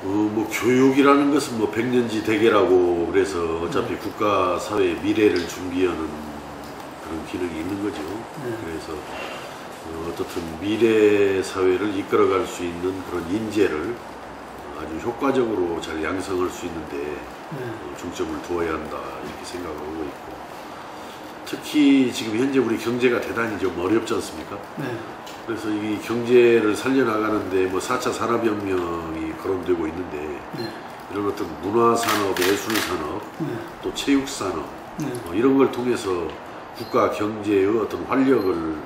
뭐 교육이라는 것은 뭐 백년지 대계라고 그래서 어차피 국가 사회의 미래를 준비하는 그런 기능이 있는 거죠. 그래서 어떻든 미래 사회를 이끌어갈 수 있는 그런 인재를 아주 효과적으로 잘 양성할 수 있는데 중점을 두어야 한다 이렇게 생각하고 있고, 특히 지금 현재 우리 경제가 대단히 좀 어렵지 않습니까? 그래서 이 경제를 살려나가는데 뭐 4차 산업혁명이 거론되고 있는데 이런 어떤 문화산업, 예술산업, 또 체육산업 이런 걸 통해서 국가 경제의 어떤 활력을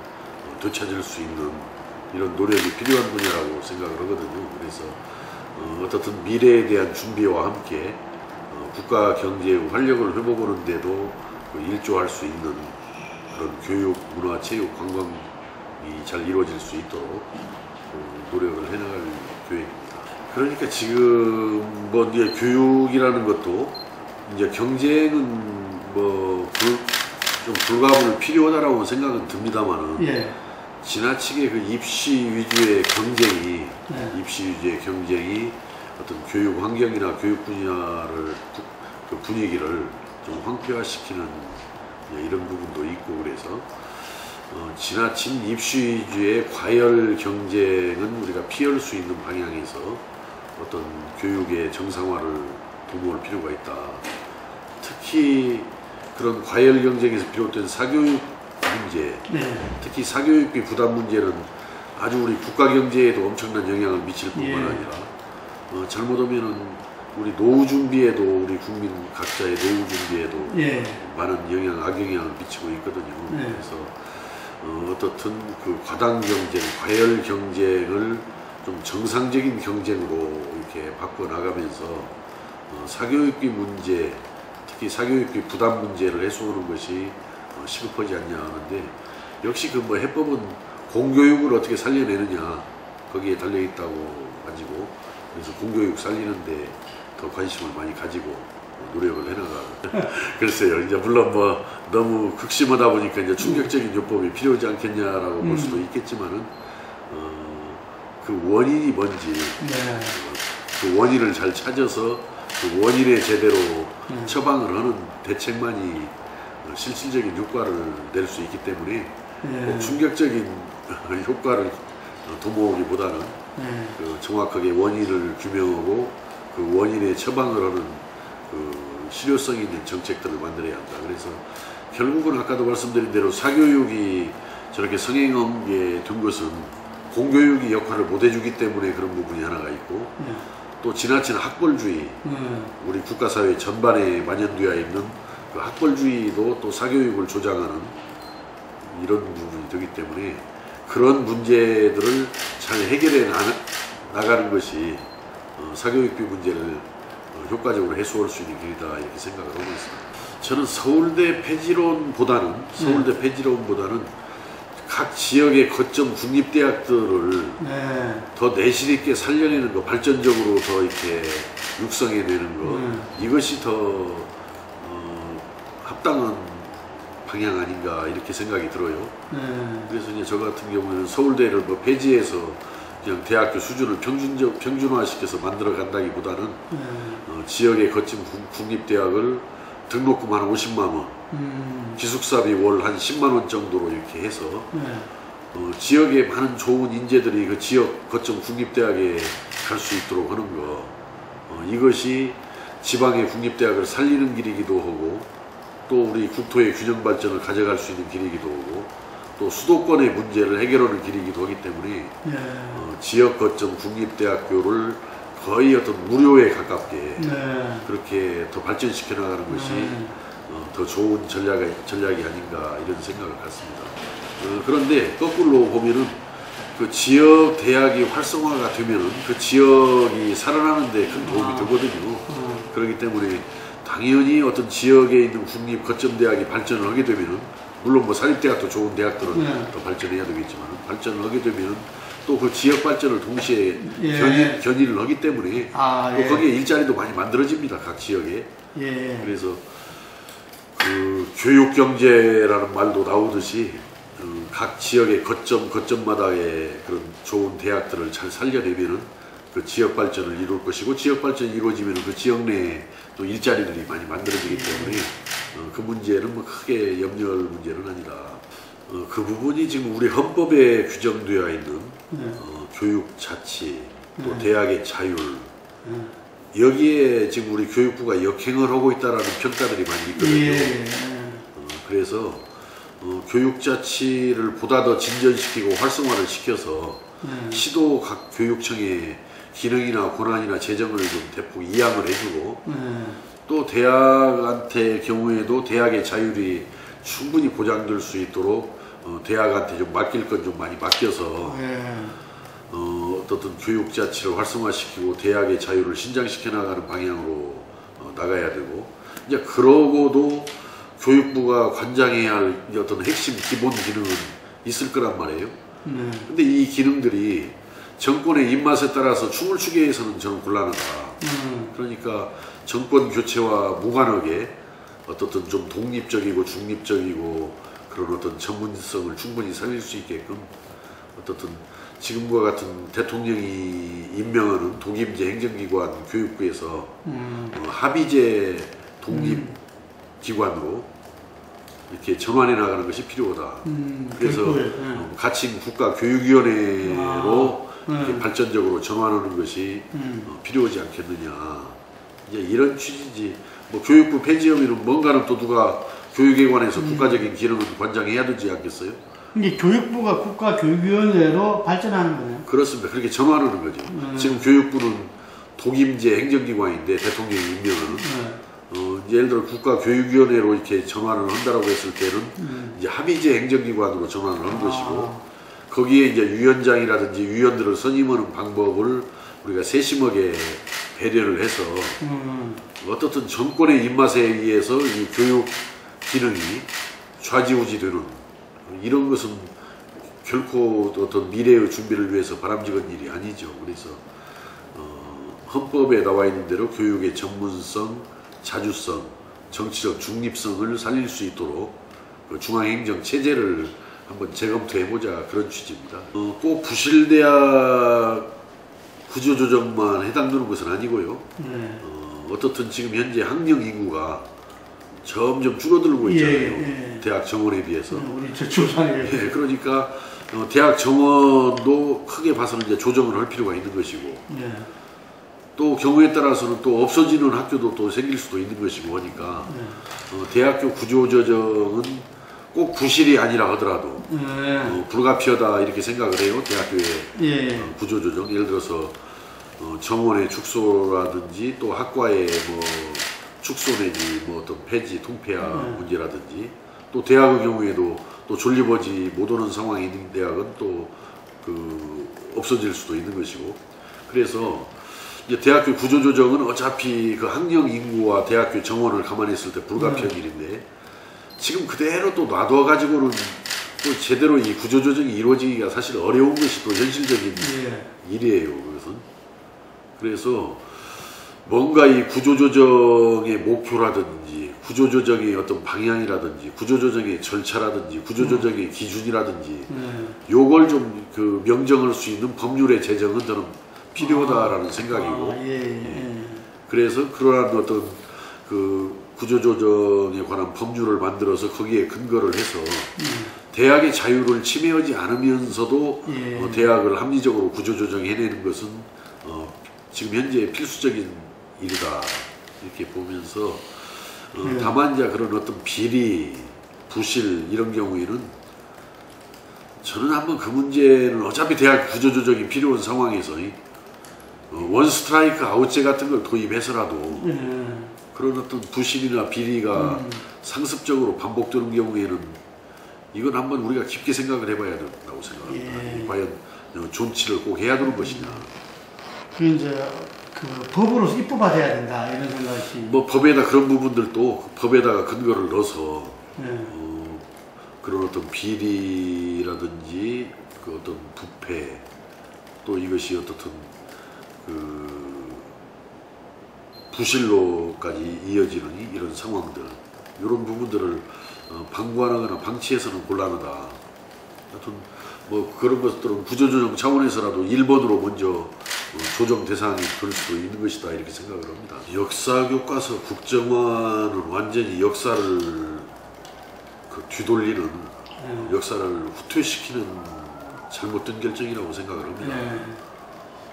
되찾을 수 있는 이런 노력이 필요한 분야라고 생각을 하거든요. 그래서 어떻든 미래에 대한 준비와 함께 국가 경제의 활력을 회복하는 데도 일조할 수 있는 그런 교육, 문화, 체육, 관광이 잘 이루어질 수 있도록 노력을 해나갈 계획입니다. 그러니까 지금 뭐 이제 교육이라는 것도 이제 경쟁은 뭐 좀 불가불 필요하다라고 생각은 듭니다만은 지나치게 그 입시 위주의 경쟁이 어떤 교육 환경이나 교육 분야를 그 분위기를 좀 황폐화시키는 이런 부분도 있고, 그래서 지나친 입시 위주의 과열 경쟁은 우리가 피할 수 있는 방향에서 어떤 교육의 정상화를 도모할 필요가 있다. 특히 그런 과열 경쟁에서 비롯된 사교육 문제, 특히 사교육비 부담 문제는 아주 우리 국가 경제에도 엄청난 영향을 미칠 뿐만 아니라 잘못하면은 우리 노후 준비에도, 우리 국민 각자의 노후 준비에도 많은 악영향을 미치고 있거든요. 그래서 어떻든 그 과당 경쟁, 과열 경쟁을 좀 정상적인 경쟁으로 이렇게 바꿔 나가면서 사교육비 문제, 특히 사교육비 부담 문제를 해소하는 것이 시급하지 않냐 하는데, 역시 그 뭐 해법은 공교육을 어떻게 살려내느냐 거기에 달려 있다고 가지고, 그래서 공교육 살리는데 더 관심을 많이 가지고 노력을 해나가. 글쎄요, 이제 물론 뭐 너무 극심하다 보니까 이제 충격적인 요법이 필요하지 않겠냐라고 볼 수도 있겠지만은 그 원인이 뭔지 그 원인을 잘 찾아서 그 원인에 제대로 처방을 하는 대책만이 실질적인 효과를 낼 수 있기 때문에 꼭 충격적인 효과를 도모하기보다는 그 정확하게 원인을 규명하고 그 원인에 처방을 하는 그 실효성 있는 정책들을 만들어야 한다. 그래서 결국은 아까도 말씀드린 대로 사교육이 저렇게 성행하게 된 것은 공교육이 역할을 못 해주기 때문에 그런 부분이 하나가 있고, 또 지나친 학벌주의, 우리 국가사회 전반에 만연되어 있는 그 학벌주의도 또 사교육을 조장하는 이런 부분이 되기 때문에 그런 문제들을 잘 해결해 나가는 것이 사교육비 문제를 효과적으로 해소할 수 있는 길이다 이렇게 생각을 하고 있습니다. 저는 서울대 폐지론보다는 각 지역의 거점 국립대학들을 더 내실 있게 살려내는 거, 발전적으로 더 이렇게 육성해내는 거, 이것이 더 합당한 방향 아닌가 이렇게 생각이 들어요. 그래서 이제 저 같은 경우에는 서울대를 뭐 폐지해서 그냥 대학교 수준을 평준화시켜서 만들어 간다기보다는 지역의 거친 국립대학을 등록금 한 50만 원, 기숙사비 월 한 10만 원 정도로 이렇게 해서 지역에 많은 좋은 인재들이 그 지역 거점 국립대학에 갈 수 있도록 하는 거, 이것이 지방의 국립대학을 살리는 길이기도 하고, 또 우리 국토의 균형 발전을 가져갈 수 있는 길이기도 하고, 또 수도권의 문제를 해결하는 길이기도 하기 때문에 지역 거점 국립대학교를 거의 어떤 무료에 가깝게 그렇게 더 발전시켜 나가는 것이 더 좋은 전략이 아닌가 이런 생각을 갖습니다. 그런데 거꾸로 보면은 그 지역 대학이 활성화가 되면은 그 지역이 살아나는 데 큰 도움이 되거든요. 그렇기 때문에 당연히 어떤 지역에 있는 국립 거점 대학이 발전을 하게 되면은, 물론 뭐 사립대학도 좋은 대학들은 더 발전해야 되겠지만, 발전을 하게 되면은 또 그 지역 발전을 동시에 견인을 하기 때문에 또 거기에 일자리도 많이 만들어집니다, 각 지역에. 그래서 그 교육경제라는 말도 나오듯이 각 지역의 거점마다의 그런 좋은 대학들을 잘 살려내면은 그 지역 발전을 이룰 것이고, 지역 발전이 이루어지면 그 지역 내에 또 일자리들이 많이 만들어지기 때문에 그 문제는 뭐 크게 염려할 문제는 아니다. 그 부분이 지금 우리 헌법에 규정되어 있는 교육 자치, 또 대학의 자율, 여기에 지금 우리 교육부가 역행을 하고 있다라는 평가들이 많이 있거든요. 그래서 교육 자치를 보다 더 진전시키고 활성화를 시켜서 시도 각 교육청의 기능이나 권한이나 재정을 좀 대폭 이양을 해주고, 또 대학한테 경우에도 대학의 자율이 충분히 보장될 수 있도록 대학한테 좀 맡길 건 좀 많이 맡겨서 어떤 교육 자치를 활성화시키고 대학의 자율을 신장시켜 나가는 방향으로 나가야 되고, 이제 그러고도 교육부가 관장해야 할 어떤 핵심 기본 기능은 있을 거란 말이에요. 근데 이 기능들이 정권의 입맛에 따라서 춤을 추게 해서는 저는 곤란하다. 그러니까 정권 교체와 무관하게 어떻든 좀 독립적이고 중립적이고 그런 어떤 전문성을 충분히 살릴 수 있게끔 어떻든 지금과 같은 대통령이 임명하는 독임제 행정기관 교육부에서 합의제 독립기관으로 이렇게 전환해 나가는 것이 필요하다. 그래서 가칭 국가교육위원회로 이렇게 발전적으로 전환하는 것이 필요하지 않겠느냐. 이제 이런 취지지. 뭐 교육부 폐지하면 뭔가는 또 누가 교육에 관해서 국가적인 기능을 관장해야 되지 않겠어요? 이게 교육부가 국가교육위원회로 발전하는 거네요. 그렇습니다. 그렇게 전환하는 거죠. 지금 교육부는 독임제 행정기관인데 대통령이 임명하는 예를 들어 국가교육위원회로 이렇게 전환을 한다라고 했을 때는 이제 합의제 행정기관으로 전환을 한 것이고, 거기에 이제 위원장이라든지 위원들을 선임하는 방법을 우리가 세심하게 배려를 해서 어떻든 정권의 입맛에 의해서 이 교육 기능이 좌지우지되는 이런 것은 결코 어떤 미래의 준비를 위해서 바람직한 일이 아니죠. 그래서 헌법에 나와 있는 대로 교육의 전문성, 자주성, 정치적 중립성을 살릴 수 있도록 그 중앙행정 체제를 한번 재검토해보자, 그런 취지입니다. 꼭 부실대학 구조조정만 해당되는 것은 아니고요. 어떻든 지금 현재 학령 인구가 점점 줄어들고 있잖아요. 대학 정원에 비해서. 우리 저출산에 비해서. 그러니까 대학 정원도 크게 봐서는 이제 조정을 할 필요가 있는 것이고, 또 경우에 따라서는 또 없어지는 학교도 또 생길 수도 있는 것이고 하니까 대학교 구조조정은 꼭 부실이 아니라 하더라도 불가피하다 이렇게 생각을 해요. 대학교의 구조조정, 예를 들어서 정원의 축소라든지 또 학과의 뭐 축소 내지 뭐 어떤 폐지, 통폐화 문제라든지, 또 대학의 경우에도 또 존립하지 못하는 상황이 있는 대학은 또 그 없어질 수도 있는 것이고, 그래서 이제 대학교 구조조정은 어차피 그 학령 인구와 대학교 정원을 감안했을 때 불가피한 일인데, 지금 그대로 또 놔둬가지고는 또 제대로 이 구조조정이 이루어지기가 사실 어려운 것이 또 현실적인 일이에요. 그래서 뭔가 이 구조조정의 목표라든지 구조조정의 어떤 방향이라든지 구조조정의 절차라든지 구조조정의 기준이라든지 요걸 좀 그 명정할 수 있는 법률의 제정은 저는 필요하다라는 생각이고, 그래서 그러한 어떤 그 구조조정에 관한 법률을 만들어서 거기에 근거를 해서 대학의 자유를 침해하지 않으면서도 대학을 합리적으로 구조조정해내는 것은 지금 현재 필수적인 일이다 이렇게 보면서 다만 이제 그런 어떤 비리, 부실 이런 경우에는 저는 한번 그 문제는 어차피 대학 구조조정이 필요한 상황에서 원 스트라이크 아웃제 같은 걸 도입해서라도 그런 어떤 부실이나 비리가 상습적으로 반복되는 경우에는 이건 한번 우리가 깊게 생각을 해봐야 된다고 생각합니다. 과연 존치를 꼭 해야 되는 것이냐. 그 이제 그 법으로서 입법화돼야 된다 이런 생각이. 뭐 법에다 그런 부분들도 법에다가 근거를 넣어서 그런 어떤 비리라든지 그 어떤 부패, 또 이것이 어떻든 그 부실로까지 이어지는 이런 상황들, 이런 부분들을 방관하거나 방치해서는 곤란하다. 하여튼 뭐 그런 것들은 구조조정 차원에서라도 1번으로 먼저 조정 대상이 될 수도 있는 것이다 이렇게 생각을 합니다. 역사교과서 국정화는 완전히 역사를 뒤돌리는 역사를 후퇴시키는 잘못된 결정이라고 생각을 합니다.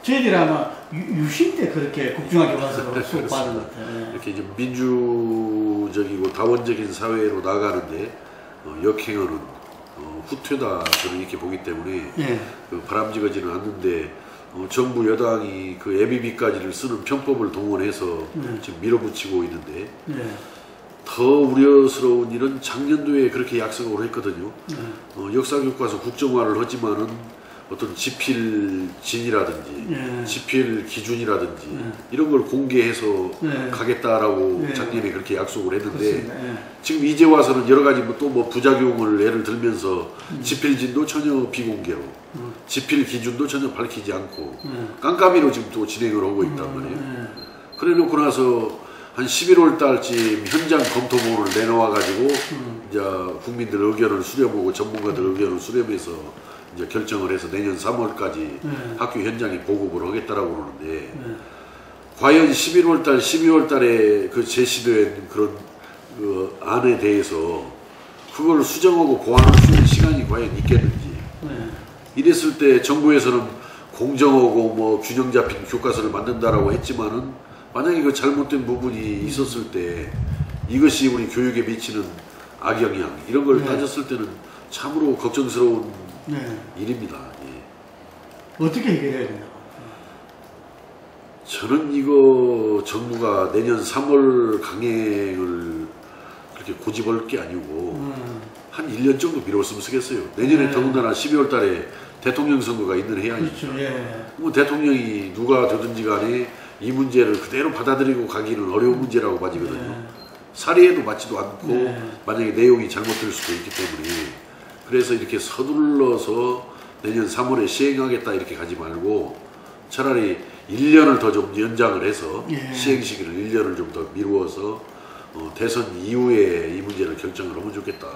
저희들이 아마 유신 때 그렇게 국정화 교과서로 수업 받은 것 같아요. 이렇게 이제 민주적이고 다원적인 사회로 나가는데 역행하는 후퇴다 저는 이렇게 보기 때문에 바람직하지는 않는데 정부 여당이 그 예비비까지를 쓰는 편법을 동원해서 지금 밀어붙이고 있는데 더 우려스러운 일은 작년도에 그렇게 약속을 했거든요. 역사교과서 국정화를 하지만은 어떤 지필진이라든지 지필 기준이라든지 이런 걸 공개해서 가겠다라고 작년에 그렇게 약속을 했는데 지금 이제 와서는 여러 가지 또 뭐 부작용을 예를 들면서 지필진도 전혀 비공개로 지필 기준도 전혀 밝히지 않고 깜깜이로 지금 또 진행을 하고 있단 말이에요. 그래 놓고 나서 한 11월 달쯤 현장 검토본을 내놓아 가지고 이제 국민들 의견을 수렴하고 전문가들 의견을 수렴해서 이제 결정을 해서 내년 3월까지 학교 현장에 보급을 하겠다라고 그러는데 과연 11월 달, 12월 달에 그 제시된 그런 그 안에 대해서 그걸 수정하고 보완할 수 있는 시간이 과연 있겠는지 이랬을 때 정부에서는 공정하고 뭐 균형 잡힌 교과서를 만든다라고 했지만은 만약에 그 잘못된 부분이 있었을 때 이것이 우리 교육에 미치는 악영향 이런 걸 따졌을 때는 참으로 걱정스러운 일입니다. 어떻게 해결해야 되나? 저는 이거 정부가 내년 3월 강행을 그렇게 고집할 게 아니고 한 1년 정도 미뤘으면 쓰겠어요. 내년에 더군다나 12월 달에 대통령 선거가 있는 해야니까. 뭐 대통령이 누가 되든지 간에 이 문제를 그대로 받아들이고 가기는 어려운 문제라고 봐지거든요. 사리에도 맞지도 않고 만약에 내용이 잘못될 수도 있기 때문에 그래서 이렇게 서둘러서 내년 3월에 시행하겠다 이렇게 가지 말고 차라리 1년을 더 좀 연장을 해서 시행 시기를 1년을 좀 더 미루어서 대선 이후에 이 문제를 결정을 하면 좋겠다.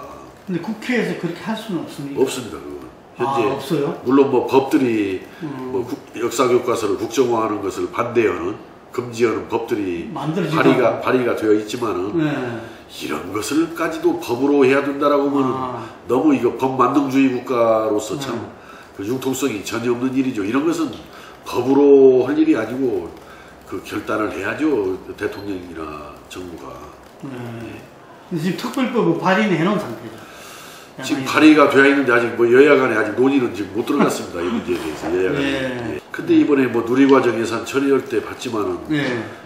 근데 국회에서 그렇게 할 수는 없습니까? 없습니다. 그건. 현재 없어요? 물론 뭐 법들이 뭐 역사교과서를 국정화하는 것을 반대하는 금지하는 법들이 발의가 되어 있지만은 이런 것을까지도 법으로 해야 된다라고 하면 너무 이거 법 만능주의 국가로서 참 그 융통성이 전혀 없는 일이죠. 이런 것은 법으로 할 일이 아니고 그 결단을 해야죠. 대통령이나 정부가. 지금 특별법은 발의는 해놓은 상태죠. 지금 발의가 되어 있는데 아직 뭐 여야 간에 아직 논의는 지금 못 들어갔습니다. 이 문제에 대해서 여야 간에. 근데 이번에 뭐 누리과정 예산 처리할 때 봤지만은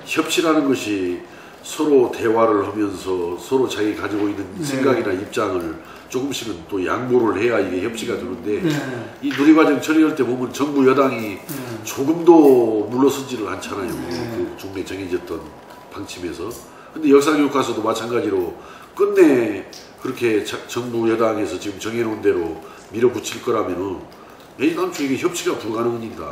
협치라는 것이 서로 대화를 하면서 서로 자기 가지고 있는 생각이나 입장을 조금씩은 또 양보를 해야 이게 협치가 되는데 이 누리과정 처리할 때 보면 정부 여당이 조금도 물러서지를 않잖아요. 그 중간에 정해졌던 방침에서. 근데 역사교과서도 마찬가지로 끝내 그렇게 정부 여당에서 지금 정해놓은 대로 밀어붙일 거라면은 애당초 이게 협치가 불가능한 일이다.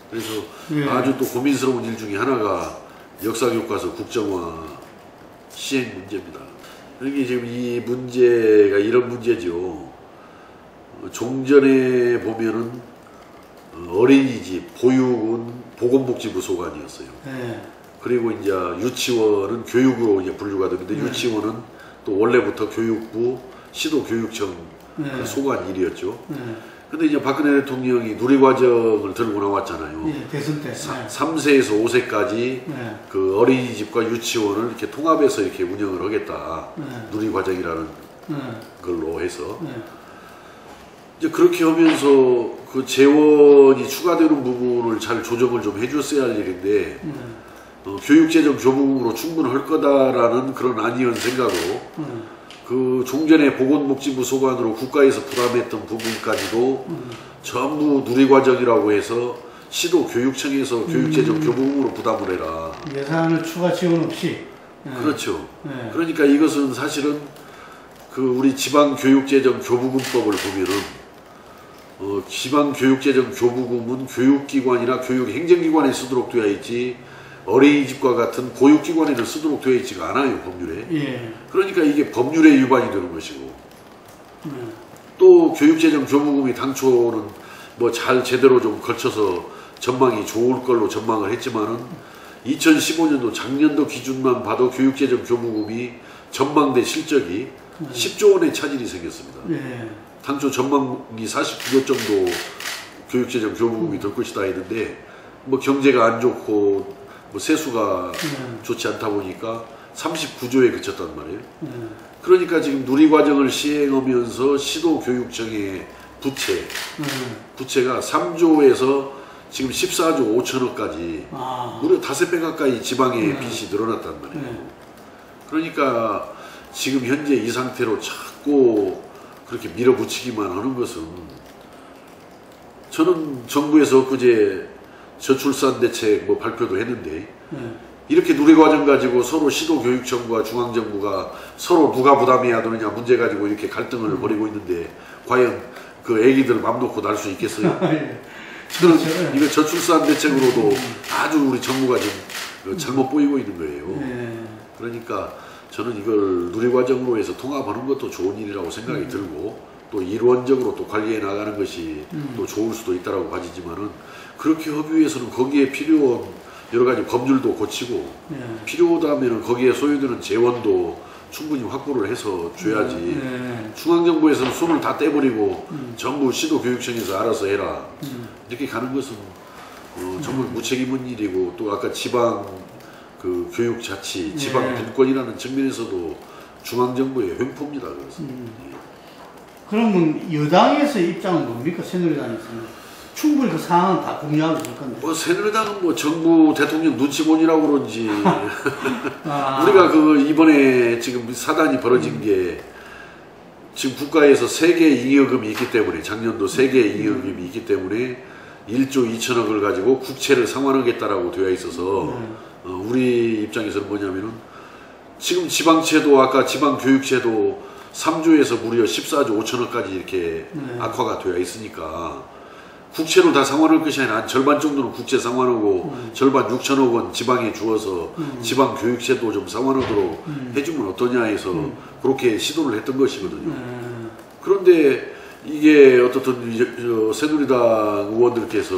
그래서 아주 또 고민스러운 일 중에 하나가 역사교과서 국정화 시행 문제입니다. 그러니까 지금 이 문제가 이런 문제죠. 종전에 보면은 어린이집, 보육은 보건복지부 소관이었어요. 그리고 이제 유치원은 교육으로 이제 분류가 되는데 유치원은 또 원래부터 교육부, 시도교육청 소관 일이었죠. 근데 이제 박근혜 대통령이 누리과정을 들고 나왔잖아요. 대선 때. 3세에서 5세까지 그 어린이집과 유치원을 이렇게 통합해서 이렇게 운영을 하겠다. 누리과정이라는 걸로 해서. 이제 그렇게 하면서 그 재원이 추가되는 부분을 잘 조정을 좀 해줬어야 할 일인데, 교육재정 교부금으로 충분할 거다라는 그런 아니한 생각으로 그 종전에 보건복지부 소관으로 국가에서 부담했던 부분까지도 전부 누리과정이라고 해서 시도교육청에서 교육재정 교부금으로 부담을 해라. 예산을 추가 지원 없이. 그렇죠. 그러니까 이것은 사실은 그 우리 지방교육재정 교부금법을 보면은 지방교육재정 교부금은 교육기관이나 교육행정기관에 쓰도록 되어 있지 어린이집과 같은 보육기관에는 쓰도록 되어 있지가 않아요, 법률에. 그러니까 이게 법률에 위반이 되는 것이고 또 교육재정 교부금이 당초는 뭐 잘 제대로 좀 걸쳐서 전망이 좋을 걸로 전망을 했지만은 2015년도 작년도 기준만 봐도 교육재정 교부금이 전망된 실적이 10조 원의 차질이 생겼습니다. 네. 당초 전망이 49조 정도 교육재정 교부금이 될 것이다 했는데 뭐 경제가 안 좋고 뭐 세수가 좋지 않다 보니까 39조에 그쳤단 말이에요. 그러니까 지금 누리과정을 시행하면서 시도교육청의 부채가 3조에서 지금 14조 5천억까지 무려 5배 가까이 지방의 빚이 늘어났단 말이에요. 그러니까 지금 현재 이 상태로 자꾸 그렇게 밀어붙이기만 하는 것은, 저는 정부에서 엊그제 저출산 대책 뭐 발표도 했는데 이렇게 누리과정 가지고 서로 시도교육청과 중앙정부가 서로 누가 부담해야 되느냐 문제 가지고 이렇게 갈등을 벌이고 있는데 과연 그 애기들 맘 놓고 날 수 있겠어요? 저는 이거 저출산 대책으로도 아주 우리 정부가 지금 잘못 보이고 있는 거예요. 그러니까 저는 이걸 누리과정으로 해서 통합하는 것도 좋은 일이라고 생각이 들고, 또 일원적으로 또 관리해 나가는 것이 또 좋을 수도 있다라고 봐지지만은, 그렇게 하기 위해서는 거기에 필요한 여러 가지 법률도 고치고 필요하다면은 거기에 소요되는 재원도 충분히 확보를 해서 줘야지. 중앙정부에서는 손을 다 떼버리고 전부 시도교육청에서 알아서 해라 이렇게 가는 것은 정말 무책임한 일이고, 또 아까 지방 그 교육자치, 지방 분권이라는 측면에서도 중앙정부의 횡포입니다. 그래서. 그러면 여당에서 입장은 뭡니까? 새누리당에서는 충분히 그 상황은 다 공유하고 있을 건데. 뭐 새누리당은 뭐 정부 대통령 눈치보니라고 그런지 우리가 그 이번에 지금 사단이 벌어진 게 지금 국가에서 세계 잉여금이 있기 때문에, 작년도 세계 잉여금이 있기 때문에 1조 2천억을 가지고 국채를 상환하겠다라고 되어 있어서 우리 입장에서는 뭐냐면은 지금 지방채도, 아까 지방교육채도 3조에서 무려 14조 5천억까지 이렇게 악화가 되어 있으니까 국채로 다 상환할 것이 아니라 한 절반 정도는 국채 상환하고 절반 6천억 원 지방에 주어서 지방 교육채도 좀 상환하도록 해주면 어떠냐 해서 그렇게 시도를 했던 것이거든요. 그런데 이게 어떻든 새누리당 의원들께서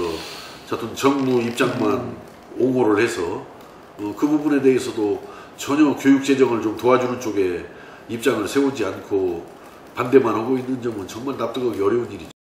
어떤 정부 입장만 옹호를 해서 그 부분에 대해서도 전혀 교육재정을 좀 도와주는 쪽에 입장을 세우지 않고 반대만 하고 있는 점은 정말 납득하기 어려운 일이죠.